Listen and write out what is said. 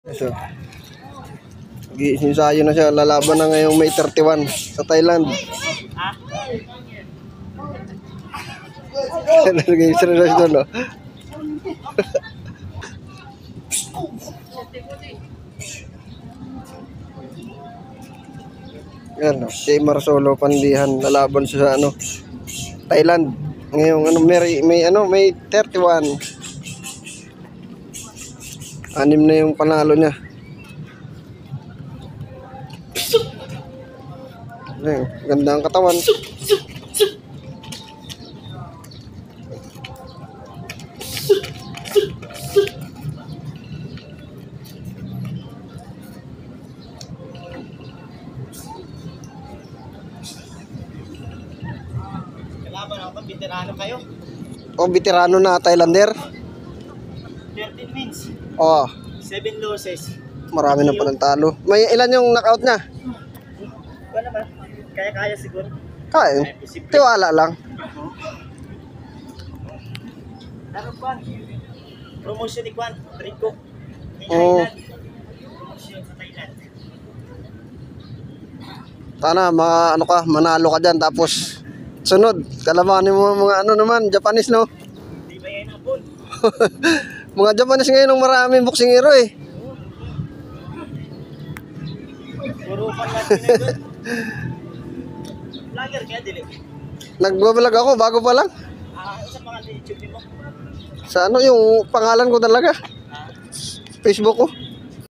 So, nag-iinsayo na siya. Lalaban na ngayong May 31 sa Thailand. Nag-iinsayo na siya doon, no? Yan, no? Si Marsolo Pandihan. Lalaban siya sa Thailand. Ngayong May 31. Anim na yung panalo niya. Ayun, ganda ang katawan. Kalaban ako, veterano kayo. O, veterano na Thailander. 13 wins, Oh, 7 losses. marami na palang talo. May ilan yung knockout niya? Wala naman, kaya-kaya siguro. Kaya, tiwala lang. Laro Kwan, promotion ni Kwan, Rico. Oo. Promotion sa Thailand. Sana manalo ka dyan. Tapos, sunod, kalabanin mo mga Japanese, no? Di ba yan ang ball? Mga Japanese ngayon ng maraming boxing hero, eh. Puro pa lang pinagod. Vlogger kaya dili. Nagbabalag ako, bago pa lang. Sa mga YouTube mo. Sa yung pangalan ko talaga. Facebook ko.